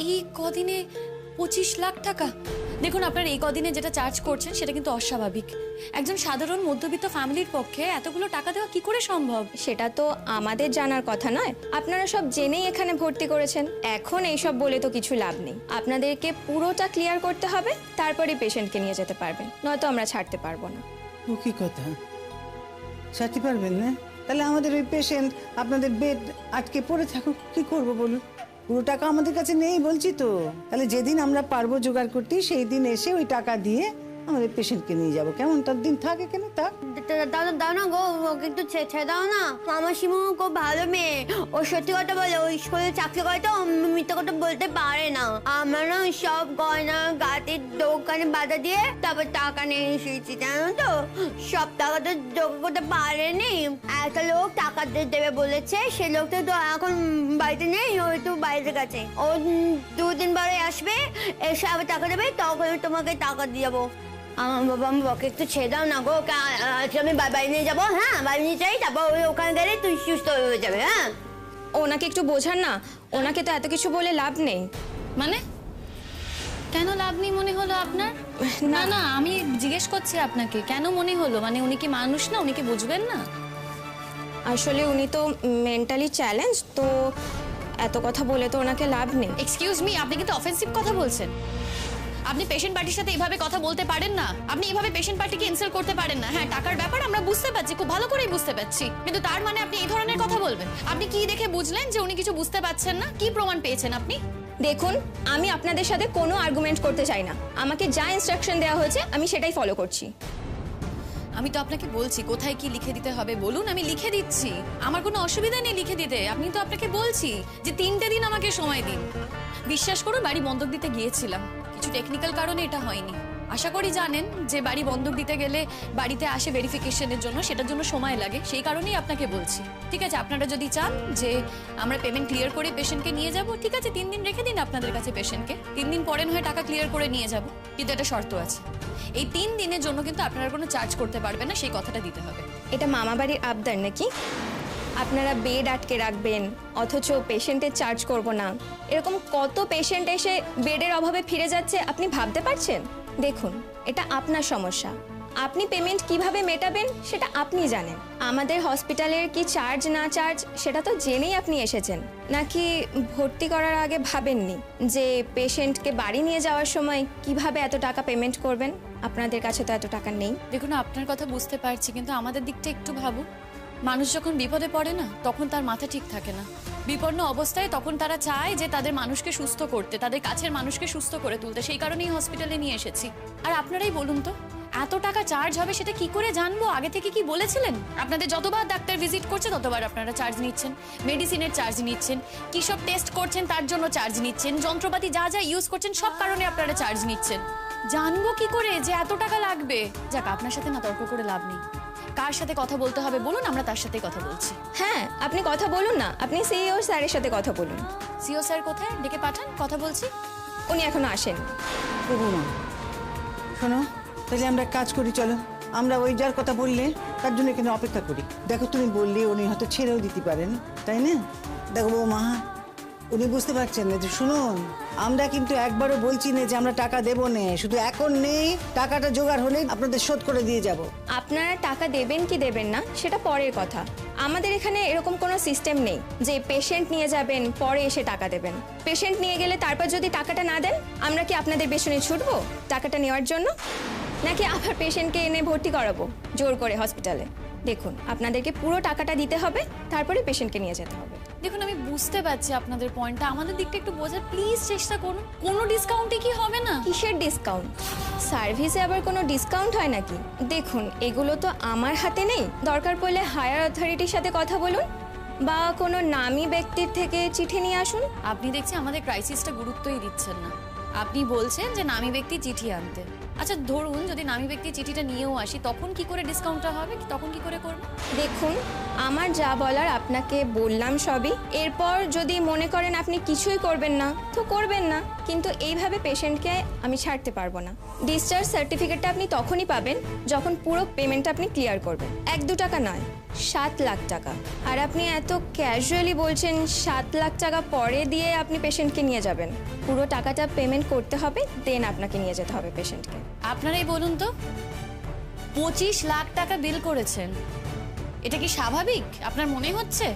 এই কদিনে 25 লাখ টাকা? দেখুন, আপনার এই কদিনে যেটা চার্জ করছেন সেটা কিন্তু অস্বাভাবিক। একজন সাধারণ মধ্যবিত্ত ফ্যামিলির পক্ষে এতগুলো টাকা দেওয়া কি করে সম্ভব? সেটা তো আমাদের জানার কথা নয়। আপনারা সব জেনেই এখানে ভর্তি করেছেন। এখন এইসব বলে তো কিছু লাভ নেই। আপনাদেরকে পুরোটা ক্লিয়ার করতে হবে, তারপরে পেশেন্টকে নিয়ে যেতে পারবেন, নয়তো আমরা ছাড়তে পারবো না। ও কি কথা, ছাড়তে পারবেন না? তাহলে আমাদের ওই পেশেন্ট আপনাদের বেড আটকে পড়ে থাকুক, কি করব বলুন? পুরো টাকা আমাদের কাছে নেই বলছি তো। তাহলে যেদিন আমরা পারবো জোগাড় করতে সেই দিন এসে ওই টাকা দিয়ে আমাদের পেশেন্টকে নিয়ে যাব। কেমন? তার দিন থাক এখানে, থাক। দাও না গো, ওকে একটু ছেড়ে দাও না। আমার শিমু খুব ভালো মেয়ে, ও সত্যি কথা বলে। ওই স্কুলে চাকরি করে তো মিথ্যে কথা বলতে পারে না। আমরা না সব গয়না গাতির দোকানে বাধা দিয়ে তারপর টাকা নিয়ে এসেছি, জানো তো। সব টাকা তো জোগাড় করতে পারেনি। একটা লোক টাকা দেবে বলেছে, সেই লোকটা তো এখন বাড়িতে নেই, ওই তো বাইরে গেছে। ও 2 দিন পরে আসবে, এসে আবার টাকা দেবে, তখন তোমাকে টাকা দিয়ে যাবো। আমার বাবাকে একটু ছেড়ে দাও না গো। আজকে আমি বাড়ি নিয়ে যাবো। হ্যাঁ, বাড়ি নিয়ে যাই, তারপর ওখানে গেলে তুই সুস্থ হয়ে যাবে। হ্যাঁ, ওনাকে একটু বোঝান না, ওনাকে তো এত কিছু বলে লাভ নেই। মানে কেন লাভ নেই মনে হলো আপনার? না না, আমি জিজ্ঞেস করছি আপনাকে, কেন মনে হলো? মানে উনি কি মানুষ না? উনি কি বুঝবেন না? আসলে উনি তো মেন্টালি চ্যালেঞ্জ, তো এত কথা বলে তো ওনাকে লাভ নেই। এক্সকিউজ মি, আপনি কিন্তু অফেন্সিভ কথা বলছেন। আপনি পেশেন্ট পার্টির সাথে এইভাবে কথা বলতে পারেন না। আপনি এইভাবে পেশেন্ট পার্টিকে ইনসাল্ট করতে পারেন না। হ্যাঁ, টাকার ব্যাপার আমরা বুঝতে পারছি, খুব ভালো করেই বুঝতে পারছি, কিন্তু তার মানে আপনি এই ধরনের কথা বলবেন? আপনি কি দেখে বুঝলেন যে উনি কিছু বুঝতে পারছেন না? কি প্রমাণ পেয়েছেন আপনি? দেখুন, আমি আপনাদের সাথে কোনো আর্গুমেন্ট করতে চাই না। আমাকে যা ইনস্ট্রাকশন দেওয়া হয়েছে আমি সেটাই ফলো করছি। আমি তো আপনাকে বলছি কোথায় কি লিখে দিতে হবে বলুন, আমি লিখে দিচ্ছি। আমার কোনো অসুবিধা নেই লিখে দিতে। আমি তো আপনাকে বলছি যে 3টে দিন আমাকে সময় দিন। বিশ্বাস করুন, বাড়ি বন্ধক দিতে গিয়েছিলাম, কিছু টেকনিক্যাল কারণে এটা হয়নি। আশা করি জানেন যে বাড়ি বন্ধক দিতে গেলে বাড়িতে আসে ভেরিফিকেশনের জন্য, সেটার জন্য সময় লাগে, সেই কারণেই আপনাকে বলছি। ঠিক আছে, আপনারা যদি চান যে আমরা পেমেন্ট ক্লিয়ার করে পেশেন্টকে নিয়ে যাব, ঠিক আছে 3 দিন রেখে দিন আপনাদের কাছে পেশেন্টকে। 3 দিন পরে হয়ে টাকা ক্লিয়ার করে নিয়ে যাব, কিন্তু একটা শর্ত আছে। এই 3 দিনের জন্য কিন্তু আপনারা কোনো চার্জ করতে পারবেন না, সেই কথাটা দিতে হবে। এটা মামা বাড়ির আবদার নাকি? আপনারা বেড আটকে রাখবেন অথচ পেশেন্টের চার্জ করব না? এরকম কত পেশেন্ট এসে বেডের অভাবে ফিরে যাচ্ছে আপনি ভাবতে পারছেন? দেখুন, এটা আপনার সমস্যা। আপনি পেমেন্ট কিভাবে মেটাবেন সেটা আপনি জানেন। আমাদের হসপিটালের কি চার্জ না চার্জ সেটা তো জেনেই আপনি এসেছেন, নাকি ভর্তি করার আগে ভাবেননি যে পেশেন্টকে বাড়ি নিয়ে যাওয়ার সময় কিভাবে এত টাকা পেমেন্ট করবেন? আপনাদের কাছে তো এত টাকা নেই। দেখুন, আপনার কথা বুঝতে পারছি, কিন্তু আমাদের দিকটা একটু ভাবুন। মানুষ যখন বিপদে পড়ে না, তখন তার মাথা ঠিক থাকে না। বিপন্ন অবস্থায় তখন তারা চায় যে তাদের মানুষকে সুস্থ করতে, তাদের কাছের মানুষকে সুস্থ করে তুলতে। সেই কারণেই হসপিটালে নিয়ে এসেছি। আর আপনারাই বলুন তো, এত টাকা চার্জ হবে সেটা কি করে জানবো? আগে থেকে কি বলেছিলেন? আপনাদের যতবার ডাক্তার ভিজিট করছে ততবার আপনারা চার্জ নিচ্ছেন, মেডিসিনের চার্জ নিচ্ছেন, কি সব টেস্ট করছেন তার জন্য চার্জ নিচ্ছেন, যন্ত্রপাতি যা যা ইউজ করছেন সব কারণে আপনারা চার্জ নিচ্ছেন। জানবো কি করে যে এত টাকা লাগবে? যাক, আপনার সাথে না তর্ক করে লাভ নেই। কার সাথে কথা বলতে হবে বলুন, আমরা তার সাথেই কথা বলছি। হ্যাঁ, আপনি কথা বলুন না, আপনি সিইও স্যারের সাথে কথা বলুন। সিও স্যার কোথায়? ডেকে পাঠান, কথা বলছি। উনি এখনো আসেন। বৌমা শোনো, তাহলে আমরা কাজ করি, চলো আমরা ওই যার কথা বললে তার জন্য এখানে অপেক্ষা করি। দেখো, তুমি বললে উনি হয়তো ছেড়েও দিতে পারেন, তাই না? দেখো বৌমা, উনি বুঝতে পারছেন না যে, শুনুন, আমরা কিন্তু একবারও বলছি না যে আমরা টাকা দেবো না, শুধু এখন নেই, টাকাটা জোগাড় হলে আপনাদের শোধ করে দিয়ে যাব। আপনারা টাকা দেবেন কি দেবেন না সেটা পরের কথা। আমাদের এখানে এরকম কোনো সিস্টেম নেই যে পেশেন্ট নিয়ে যাবেন পরে এসে টাকা দেবেন। পেশেন্ট নিয়ে গেলে তারপর যদি টাকাটা না দেন, আমরা কি আপনাদের পেছনে ছুটবো টাকাটা নেওয়ার জন্য? নাকি আবার পেশেন্টকে এনে ভর্তি করাবো জোর করে হসপিটালে? দেখুন, আপনাদেরকে পুরো টাকাটা দিতে হবে, তারপরে পেশেন্টকে নিয়ে যেতে হবে। দেখুন, আমি বুঝতে পারছি আপনাদের পয়েন্টটা, আমাদের দিকটা একটু বোঝার প্লিজ চেষ্টা করুন। কোনো ডিসকাউন্টে কি হবে না? কিসের ডিসকাউন্ট? সার্ভিসে আবার কোনো ডিসকাউন্ট হয় নাকি? দেখুন, এগুলো তো আমার হাতে নেই। দরকার পড়লে হায়ার অথরিটির সাথে কথা বলুন বা কোনো নামী ব্যক্তির থেকে চিঠি নিয়ে আসুন। আপনি দেখছি আমাদের ক্রাইসিসটা গুরুত্বই দিচ্ছেন না। আপনি বলছেন যে নামী ব্যক্তি চিঠি আনতে, আচ্ছা ধরুন যদি নামী ব্যক্তি চিঠিটা নিয়েও আসি তখন কি করে ডিসকাউন্টটা হবে, তখন কি করে করবো? দেখুন, আমার যা বলার আপনাকে বললাম সবই। এরপর যদি মনে করেন আপনি কিছুই করবেন না তো করবেন না, কিন্তু এইভাবে পেশেন্টকে আমি ছাড়তে পারবো না। ডিসচার্জ সার্টিফিকেটটা আপনি তখনই পাবেন যখন পুরো পেমেন্টটা আপনি ক্লিয়ার করবেন। 1-2 টাকা নয়, 7 লাখ টাকা। আর আপনি এত ক্যাজুয়ালি বলছেন 7 লাখ টাকা পরে দিয়ে আপনি পেশেন্টকে নিয়ে যাবেন। পুরো টাকাটা পেমেন্ট করতে হবে, দেন আপনাকে নিয়ে যেতে হবে পেশেন্টকে। আপনারাই বলুন তো, 25 লাখ টাকা বিল করেছেন, এটা কি স্বাভাবিক আপনার মনে হচ্ছে?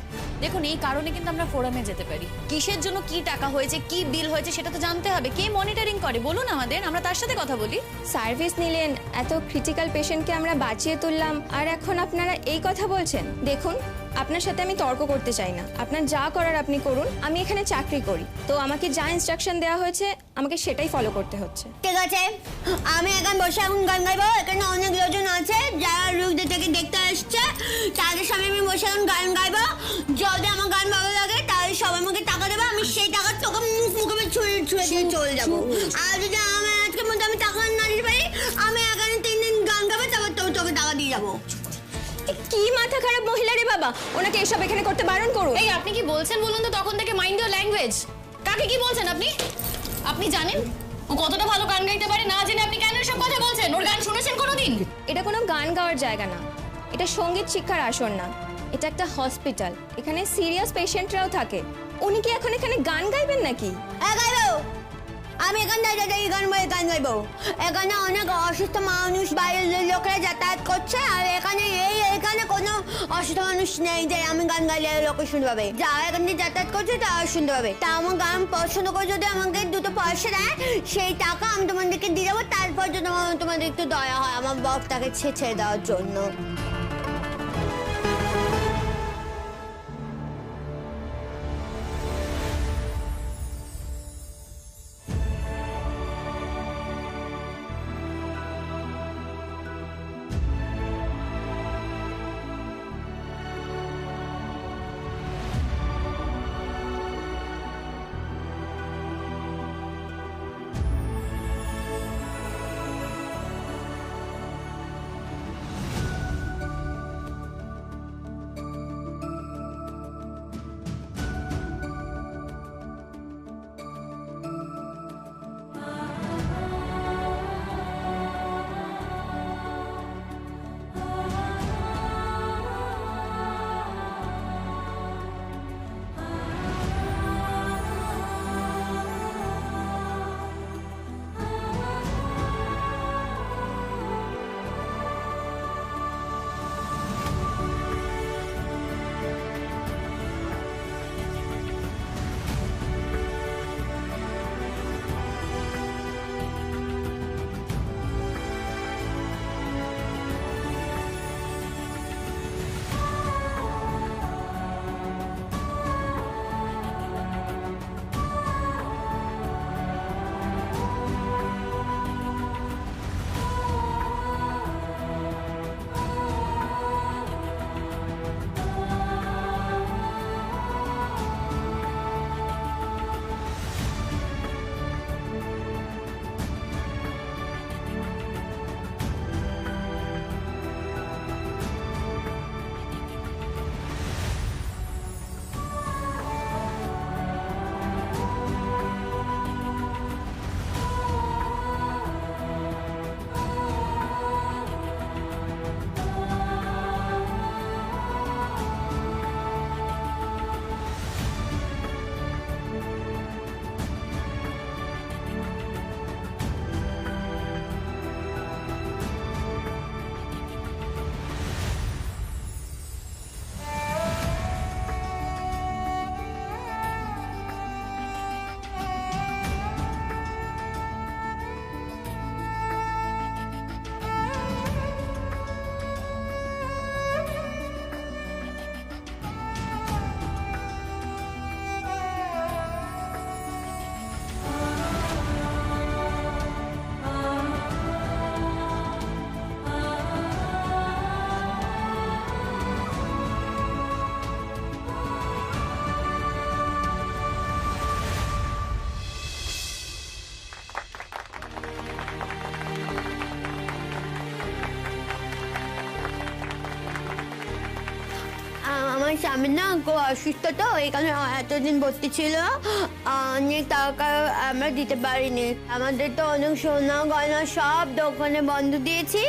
দেখুন এই কারণে কিন্তু আমরা ফোরামে যেতে পারি। কিসের জন্য কি টাকা হয়েছে, কি বিল হয়েছে সেটা তো জানতে হবে। কে মনিটরিং করে বলুন আমাদের, আমরা তার সাথে কথা বলি। সার্ভিস নিলেন, এত ক্রিটিক্যাল পেশেন্টকে আমরা বাঁচিয়ে তুললাম, আর এখন আপনারা এই কথা বলছেন? দেখুন, আপনার সাথে আমি তর্ক করতে চাই না। আপনার যা করার আপনি করুন। আমি এখানে চাকরি করি, তো আমাকে যা ইনস্ট্রাকশন দেওয়া হয়েছে আমাকে সেটাই ফলো করতে হচ্ছে। ঠিক আছে, আমি এখন বসে এখন গান গাইবো। এখানে অনেক লোকজন আছে যারা রোগীদের থেকে দেখতে আসছে, তাদের সামনে আমি বসে এখন গান গাইবো। যদি আমার গান ভালো লাগে তাহলে সবাই আমাকে টাকা দেবে, আমি সেই টাকা তোকে মুখে ছুঁড়ে ছুঁড়ে দিয়ে চলে যাবো। আর যদি আমার আজকের মধ্যে আমি টাকা না দিতে পারি, আমি এখানে 3 দিন গান গাবো, তারপর তোকে টাকা দিয়ে যাবো। কি মাথা খারাপ মহিলা রে বাবা, ওনাকে এসব এখানে করতে বারণ করুন। এই আপনি কি বলছেন বলুন তো, তখন থেকে মাইন্ড ইওর ল্যাঙ্গুয়েজ। কাকে কি বলছেন আপনি? আপনি জানেন ও কতটা ভালো গান গাইতে পারে? না জেনে আপনি কেন এসব কথা বলছেন? ওর গান শুনেছেন কোনোদিন? এটা কোনো গান গাওয়ার জায়গা না, এটা সঙ্গীত শিক্ষার আসর না, এটা একটা হসপিটাল। এখানে সিরিয়াস পেশেন্টরাও থাকে। উনি কি এখন এখানে গান গাইবেন নাকি? গাইবো, আমি এখানে দাঁড়িয়ে গান গাইবো। এখানে অনেক অসুস্থ মানুষ, বাইরের লোকেরা যাতায়াত করছে, আর এখানে কোনো অসুস্থ মানুষ নেই যে আমি গান গাইলে লোকে শুনতে পাবে। যারা এখানে যাতায়াত করছে তারা শুনতে পাবে। তা আমার গান পছন্দ করে যদি আমাকে 2 পয়সা দেয়, সেই টাকা আমি তোমাদেরকে দিয়ে দেবো। তারপর যদি তোমাদের একটু দয়া হয় আমার বক্সটাকে ছেড়ে দেওয়ার জন্য। আমার স্বামী না খুব অসুস্থ, তো এখানে এতদিন ভর্তি ছিল, অনেক টাকা আমরা দিতে পারিনি। আমাদের তো অনেক সোনা গয়না সব দোকানে বন্ধ দিয়েছি,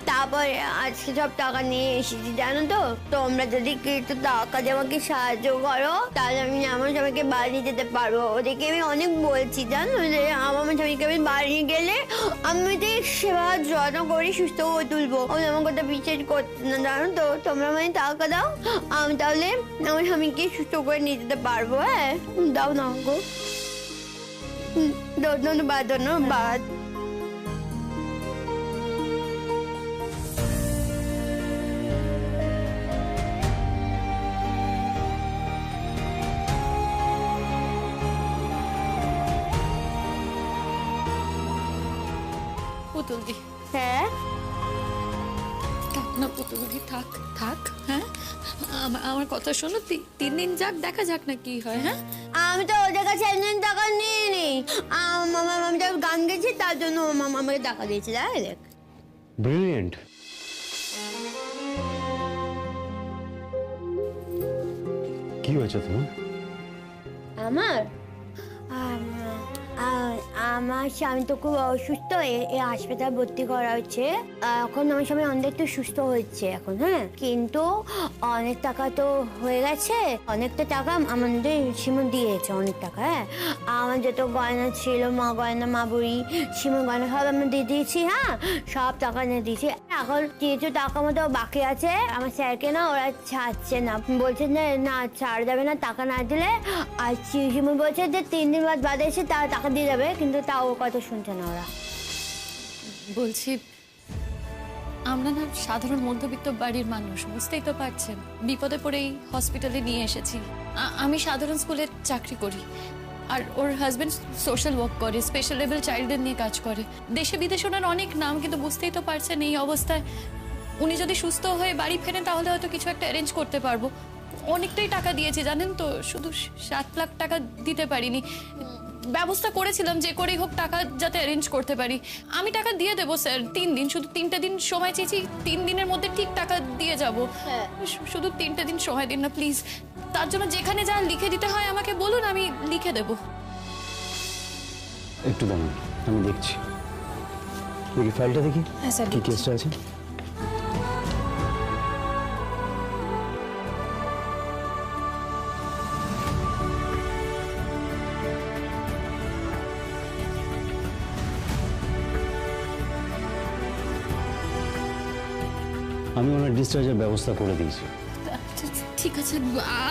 তারপরে আজকে সব টাকা নিয়ে এসেছি জানো তো। তোমরা যদি একটু টাকা দিয়ে আমাকে সাহায্য করো তাহলে আমি আমার স্বামীকে বাড়ি যেতে পারবো। ওদেরকে আমি অনেক বলছি জানো যে আমার স্বামীকে আমি বাড়ি গেলে আমি ওদের সেবা যত্ন করে সুস্থ করে তুলবো। ওই আমার কথা বিশ্বাস করতে না জানো তো। তোমরা মানে টাকা দাও, আমি তাহলে আমার স্বামীকে সুস্থ করে নিয়ে যেতে পারবো। হ্যাঁ দাও না গো, ধন্যবাদ ধন্যবাদ। পুতুল দি, হ্যাঁ থাক না পুতুল দি, থাক থাক। হ্যাঁ আমার কথা শোনো, 3 দিন যাক, দেখা যাক না কি হয়। হ্যাঁ আমি তো ওদের কাছে একদিন টাকা নিয়ে নি, আমি তো গান গেছি তার জন্য মামা আমাকে টাকা দিয়েছে। দেখ ব্রিলিয়েন্ট। কি হয়েছে তোমার? আমার আমার স্বামী তো খুব অসুস্থ, এই হাসপাতালে ভর্তি করা হচ্ছে। এখন আমার স্বামী অনেক একটু সুস্থ হচ্ছে এখন। হ্যাঁ কিন্তু অনেক টাকা তো হয়ে গেছে, অনেকটা টাকা আমাদের সীমা দিয়েছে, অনেক টাকা। হ্যাঁ আমার যত গয়না ছিল, মা গয়না, মা বুড়ি, সীমা গয়না সব আমি দিয়ে দিয়েছি। হ্যাঁ সব টাকা নিয়ে দিয়েছি। এখন কিছু টাকা মতো বাকি আছে, আমার স্যারকে না ওরা ছাড়ছে না, বলছে যে না ছাড় যাবে না টাকা না দিলে। আর সীমা বলছে যে 3 দিন বাদে এসে তারা টাকা দিয়ে যাবে, কিন্তু তাও কথা শুনছে না ওরা। বলছি, আমরা না সাধারণ মধ্যবিত্ত বাড়ির মানুষ, বুঝতেই তো পারছেন। বিপদে পড়েই হসপিটালে নিয়ে এসেছি। আমি সাধারণ স্কুলে চাকরি করি, আর ওর হাজবেন্ড সোশ্যাল ওয়ার্ক করে, স্পেশাল লেভেল চাইল্ডদের নিয়ে কাজ করে। দেশে বিদেশে ওনার অনেক নাম, কিন্তু বুঝতেই তো পারছেন এই অবস্থায় উনি যদি সুস্থ হয়ে বাড়ি ফেরেন তাহলে হয়তো কিছু একটা অ্যারেঞ্জ করতে পারবো। অনেকটাই টাকা দিয়েছি জানেন তো, শুধু 7 লাখ টাকা দিতে পারিনি। ব্যবস্থা করেছিলাম যে করেই হোক টাকা যাতে অ্যারেঞ্জ করতে পারি। আমি টাকা দিয়ে দেবো স্যার, 3 দিন, শুধু 3টে দিন সময় চেয়েছি। 3 দিনের মধ্যে ঠিক টাকা দিয়ে যাব। শুধু 3টে দিন সময় দিন না প্লিজ। তার জন্য যেখানে যা লিখে দিতে হয় আমাকে বলুন, আমি লিখে দেবো। একটু দাঁড়ান, আমি দেখছি। দেখি ফাইলটা দেখি। হ্যাঁ স্যার, কি কেসটা আছে। আমি ওনার ডিসচার্জের ব্যবস্থা করে দিয়েছি। ঠিক আছে,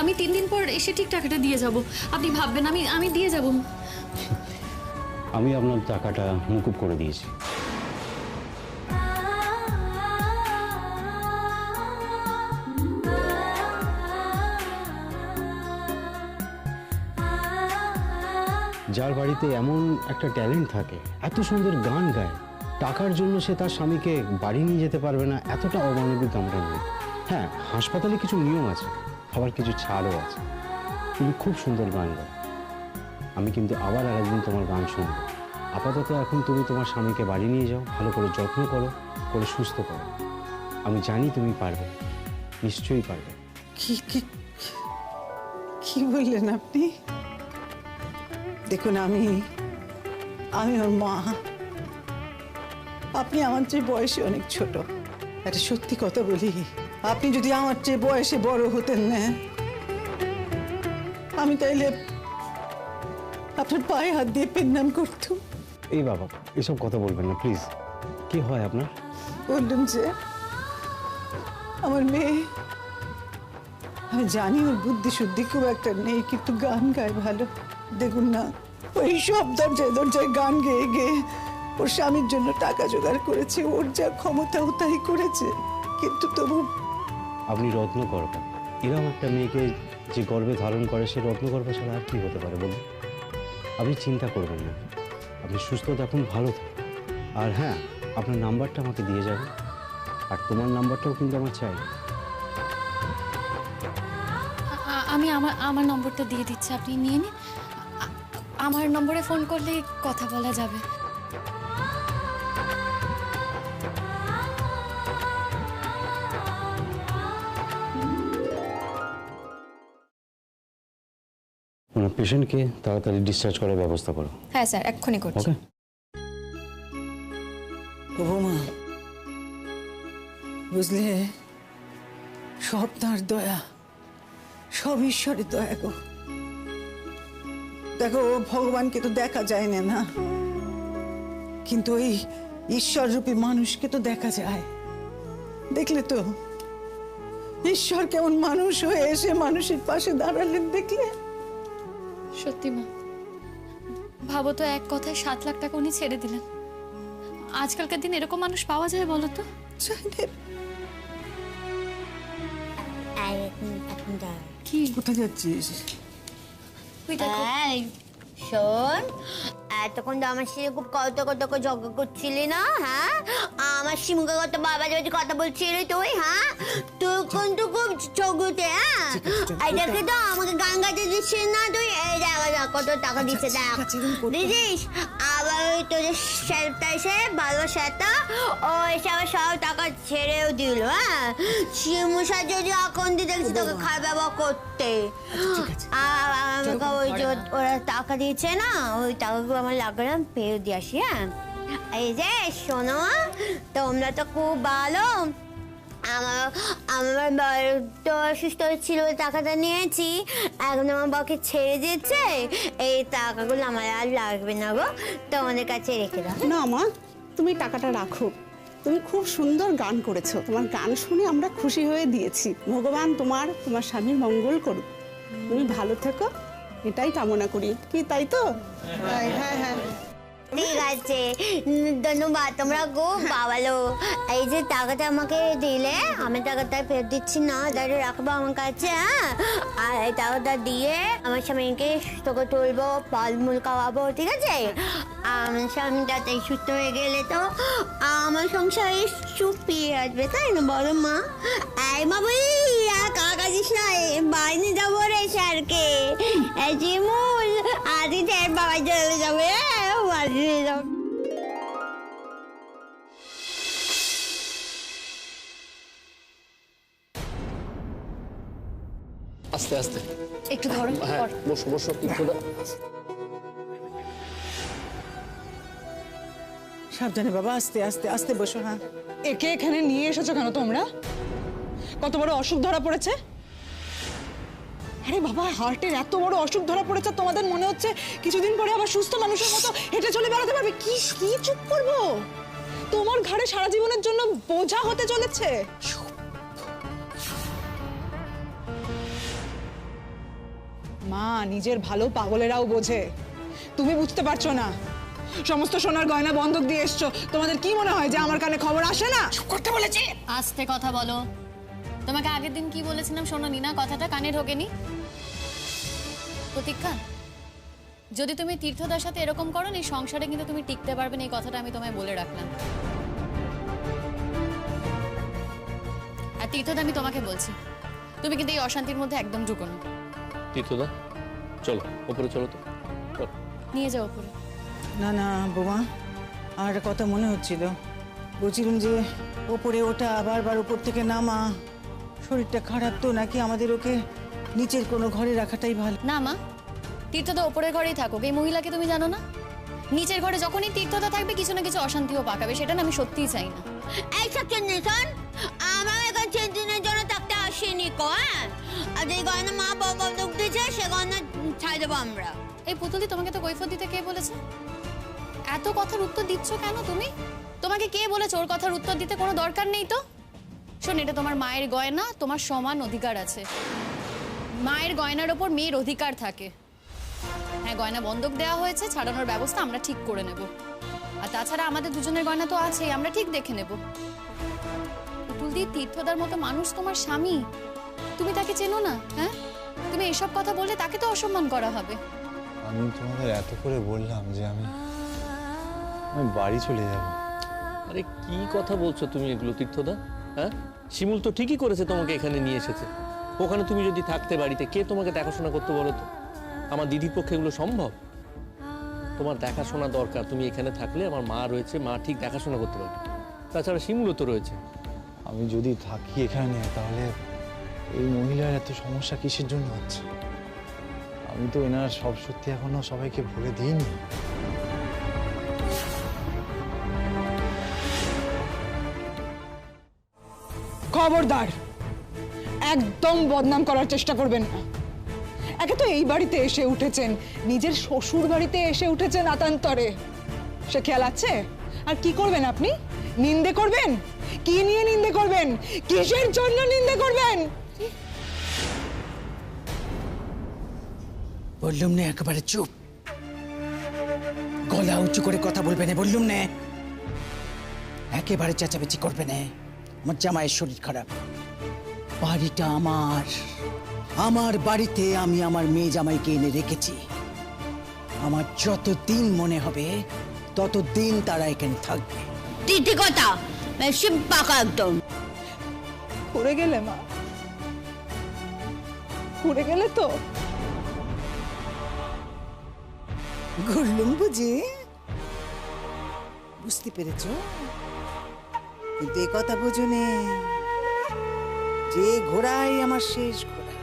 আমি 3 দিন পর এসে ঠিক টাকাটা দিয়ে যাব। আপনি ভাববেন আমি দিয়ে যাব। আমি আপনার টাকাটা মকুব করে দিয়েছি। যার বাড়িতে এমন একটা ট্যালেন্ট থাকে, এত সুন্দর গান গায়, টাকার জন্য সে তার স্বামীকে বাড়ি নিয়ে যেতে পারবে না, এতটা অমানবিক আমরা নই। হ্যাঁ হাসপাতালে কিছু নিয়ম আছে, আবার কিছু ছাড়ও আছে। তুমি খুব সুন্দর গান গাও, আমি কিন্তু আবার আরেকদিন তোমার গান শুনবো। আপাতত এখন তুমি তোমার স্বামীকে বাড়ি নিয়ে যাও, ভালো করে যত্ন করো, করে সুস্থ করো। আমি জানি তুমি পারবে, নিশ্চয়ই পারবে। কি কি কি বললেন আপনি? দেখুন আমি ওর মা। আপনি আমার চেয়ে বয়সে অনেক ছোট। একটা সত্যি কথা বলি, আপনি যদি আমার চেয়ে বয়সে বড় হতেন না, আমি তাইলে আপনার পায়ে হাত দিয়ে পেন্নাম করতাম। এই বাবা, এসব কথা বলবেন না প্লিজ। কি হয় আপনার? বললাম যে আমার মেয়ে, আমি জানি ওর বুদ্ধি শুদ্ধি খুব একটা নেই, কিন্তু গান গায় ভালো। দেখুন না, ওই সব দরজায় দরজায় গান গেয়ে গেয়ে ওর স্বামীর জন্য টাকা জোগাড় করেছে। ওর যা ক্ষমতা ও তাই করেছে, কিন্তু তবু আপনি রত্ন গর্ভা। এরকম একটা মেয়েকে যে গর্ভে ধারণ করে, সে রত্ন গর্ভা ছাড়া আর কি হতে পারে বলুন? আপনি চিন্তা করবেন না, আপনি সুস্থ থাকুন, ভালো থাকুন। আর হ্যাঁ, আপনার নাম্বারটা আমাকে দিয়ে যাবেন, আর তোমার নাম্বারটাও কিন্তু আমার চাই। আমি আমার নম্বরটা দিয়ে দিচ্ছি, আপনি নিয়ে নিন। আমার নম্বরে ফোন করলে কথা বলা যাবে। পেশেন্টকে তাড়াতাড়ি ডিসচার্জ করার ব্যবস্থা করো। হ্যাঁ স্যার, এক্ষুনি করছি। ওকে। ও বৌমা, বুঝলে, সব তার দয়া, সব ঈশ্বরের দয়া গো। দেখো, ভগবানকে তো দেখা যায় না, কিন্তু ওই ঈশ্বর রূপী মানুষকে তো দেখা যায়। দেখলে তো ঈশ্বর কেমন মানুষ হয়ে এসে মানুষের পাশে দাঁড়ালেন, দেখলে? সত্যি মা, ভাবো তো, এক কথায় 7 লাখ টাকা উনি ছেড়ে দিলেন। আজকালকার দিন এরকম মানুষ পাওয়া যায় বলো তো? কি কোথায় যাচ্ছিস? ওই দেখো। এই, শোন, এতক্ষণ তো আমার সাথে খুব কত কত করে ঝগড়া করছিলি না? হ্যাঁ, আমার শিমুকে কত বাবা যদি কথা বলছিলি তুই, হ্যাঁ? তুই কিন্তু খুব ঝগড়তে, হ্যাঁ? এই দেখে তো আমাকে গান গাইতে দিচ্ছিস না তুই? এই দেখা কত টাকা দিচ্ছে, দেখ দিদিস। আবার ওই তোদের স্যারটা এসে ভালো স্যারটা, ও এসে আবার সব টাকা ছেড়েও দিল, হ্যাঁ? শিমু স্যার যদি এখন দিয়ে দেখছি তোকে খারাপ ব্যবহার করতে, আর আমাকে ওই যে ওরা টাকা দিয়েছে না, ওই টাকাগুলো আমার লাগলাম ফেরত দিয়ে আসি, হ্যাঁ? এই যে শোনো, তোমরা তো খুব ভালো। আমার তো অসুস্থ ছিল, টাকাটা নিয়েছি, এখন আমার বাবাকে ছেড়ে দিচ্ছে, এই টাকাগুলো আমার আর লাগবে না গো, তোমাদের কাছে রেখে দাও। না মা, তুমি টাকাটা রাখো। তুমি খুব সুন্দর গান করেছো, তোমার গান শুনে আমরা খুশি হয়ে দিয়েছি। ভগবান তোমার স্বামীর মঙ্গল করুক, তুমি ভালো থেকো, এটাই কামনা করি। কি তাই তো? হ্যাঁ হ্যাঁ হ্যাঁ। ঠিক আছে, ধন্যবাদ, তোমরা খুব ভালো। এই যে টাকাটা আমাকে দিলে, আমি টাকাটা ফেরত দিচ্ছি না, দাঁড়িয়ে রাখবো আমার কাছে, হ্যাঁ? আর এই টাকাটা দিয়ে আমার স্বামীকে তোকে তুলবো, ফলমূল খাওয়াবো, ঠিক আছে? আমার স্বামী যাতে সুস্থ হয়ে গেলে তো আমার সংসারে সুখ ফিরে আসবে, তাই না বলো মা? এই মা বলি, কাকাজিস না, বাইরে যাবো রে স্যারকে, এই জিমুল আদি স্যার বাবা চলে যাবে, বাড়ি যাবো। আস্তে আস্তে, একটু ধরো। হ্যাঁ, বসো বসো। সাবধানে বাবা, আস্তে আস্তে আস্তে বসো। হ্যাঁ, একে এখানে নিয়ে এসেছো কেন তোমরা? কত বড় অসুখ ধরা পড়েছে? আরে বাবা, হার্টের এত বড় অসুখ ধরা পড়েছে, তোমাদের মনে হচ্ছে কিছুদিন পরে আবার সুস্থ মানুষের মতো হেঁটে চলে বেড়াতে পারবে? কি কি চুপ করবো? তোমার ঘাড়ে সারা জীবনের জন্য বোঝা হতে চলেছে। মা, নিজের ভালো পাগলেরাও বোঝে, তুমি বুঝতে পারছো না। সমস্ত সোনার গয়না বন্ধক দিয়ে এসছো, তোমাদের কি মনে হয় যে আমার কানে খবর আসে না? করতে বলেছি। আস্তে কথা বলো। তোমাকে আগের দিন কি বলেছিলাম শোনোনি না? কথাটা কানে ঢোকেনি? প্রতীক্ষা, যদি তুমি তীর্থদার সাথে এরকম করো, এই সংসারে কিন্তু তুমি টিকতে পারবে না, এই কথাটা আমি তোমায় বলে রাখলাম। আর তীর্থদা, আমি তোমাকে বলছি, তুমি কিন্তু এই অশান্তির মধ্যে একদম ঢুকো না। তীর্থদা, চলো উপরে, চলো তো, চলো। নিয়ে যাও উপরে। না না বৌমা, আমার একটা কথা মনে হচ্ছিল, বলছিলাম যে ওপরে ওটা আবার উপর থেকে নামা, শরীরটা খারাপ তো, নাকি আমাদের ওকে নিচের কোনো ঘরে রাখাটাই ভালো? না মা, তীর্থদা ওপরের ঘরেই থাকুক। এই মহিলাকে তুমি জানো না? নিচের ঘরে যখনই তীর্থদা থাকবে কিছু না কিছু অশান্তিও পাকাবে, সেটা না আমি সত্যিই চাই না। এইসব চিন্তান আমার এখন 6 দিনের জন্য থাকতে আসেনি কো, হ্যাঁ? আর যে গয়না মা বাবা দুঃখ দিয়েছে, সে গয়না ছাই দেবো আমরা। এই পুতুলি, তোমাকে তো কৈফিয়ত দিতে কে বলেছে? এত কথার উত্তর দিচ্ছ কেন তুমি? তোমাকে কে বলেছে ওর কথার উত্তর দিতে? কোনো দরকার নেই তো। শোন, এটা তোমার মায়ের গয়না, তোমার সমান অধিকার আছে। মায়ের গয়নার ওপর মেয়ের অধিকার থাকে। হ্যাঁ, গয়না বন্ধক দেওয়া হয়েছে, ছাড়ানোর ব্যবস্থা আমরা ঠিক করে নেব। আর তাছাড়া আমাদের দুজনের গয়না তো আছেই, আমরা ঠিক দেখে নেব। পুতুলদি, তীর্থদার মতো মানুষ তোমার স্বামী, তুমি তাকে চেনো না? হ্যাঁ, তুমি এসব কথা বললে তাকে তো অসম্মান করা হবে। আমি তোমাদের এত করে বললাম যে আমি বাড়ি চলে যাব। আরে কি কথা বলছো তুমি এগুলো তীর্থদা? হ্যাঁ, শিমুল তো ঠিকই করেছে, তোমাকে এখানে নিয়ে এসেছে। ওখানে তুমি যদি থাকতে বাড়িতে, কে তোমাকে দেখাশোনা করতে বলো তো? আমার দিদির পক্ষে এগুলো সম্ভব? তোমার দেখাশোনা দরকার। তুমি এখানে থাকলে আমার মা রয়েছে, মা ঠিক দেখাশোনা করতে পারবে। তাছাড়া শিমুলও তো রয়েছে। আমি যদি থাকি এখানে, তাহলে এই মহিলার এত সমস্যা কিসের জন্য হচ্ছে? আমি তো এনার সব সত্যি এখনো সবাইকে বলে দিইনি। খবরদার, একদম বদনাম করার চেষ্টা করবেন না। একে তো এই বাড়িতে এসে উঠেছেন, নিজের শ্বশুর বাড়িতে এসে উঠেছেন আতান্তরে, সে খেয়াল আছে? আর কি করবেন আপনি? নিন্দে করবেন? কি নিয়ে নিন্দে করবেন? কিসের জন্য নিন্দে করবেন? বললুম না একেবারে চুপ, গলা উঁচু করে কথা বলবে না, বললুম না। একেবারে চেঁচামেচি করবে না। আমার জামাইয়ের শরীর খারাপ, বাড়িটা আমার, আমার বাড়িতে আমি আমার মেয়ে জামাইকে এনে রেখেছি। আমার যতদিন মনে হবে ততদিন তারা এখানে থাকবে। দিদি কথা বেশি পাকা একদম। পড়ে গেলে মা, পড়ে গেলে তো। ঘুরলুম বুঝি, বুঝতে পেরেছ? কিন্তু এ কথা বুঝো নে যে ঘোড়াই আমার শেষ ঘোড়া,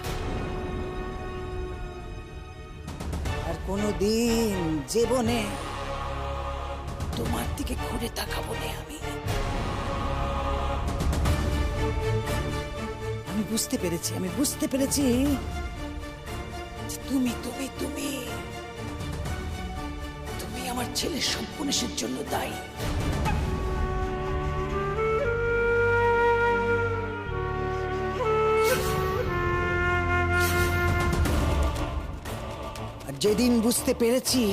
আর কোনোদিন জীবনে তোমার দিকে ঘুরে তাকাবো না আমি। আমি বুঝতে পেরেছি, আমি বুঝতে পেরেছি যে তুমি তুমি তুমি তুমি আমার ছেলের সর্বনাশের জন্য দায়ী। আর যেদিন বুঝতে পেরেছি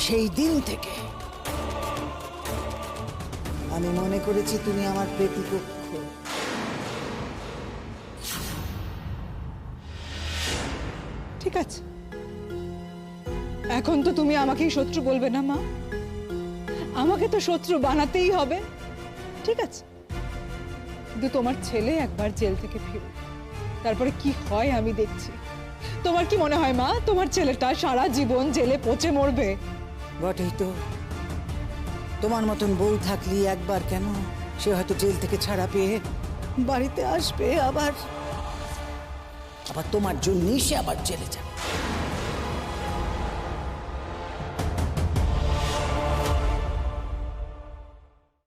সেই দিন থেকে আমি মনে করেছি তুমি আমার প্রতিপক্ষ। ঠিক আছে, এখন তো তুমি আমাকেই শত্রু বলবে না মা, আমাকে তো শত্রু বানাতেই হবে। ঠিক আছে, কিন্তু তোমার ছেলে একবার জেল থেকে ফিরো, তারপরে কি হয় আমি দেখছি। তোমার কি মনে হয় মা, তোমার ছেলেটা সারা জীবন জেলে পচে মরবে? বটেই তো, তোমার মতন বউ থাকলি একবার কেন, সে হয়তো জেল থেকে ছাড়া পেয়ে বাড়িতে আসবে, আবার আবার তোমার জন্যই সে আবার জেলে যাবে।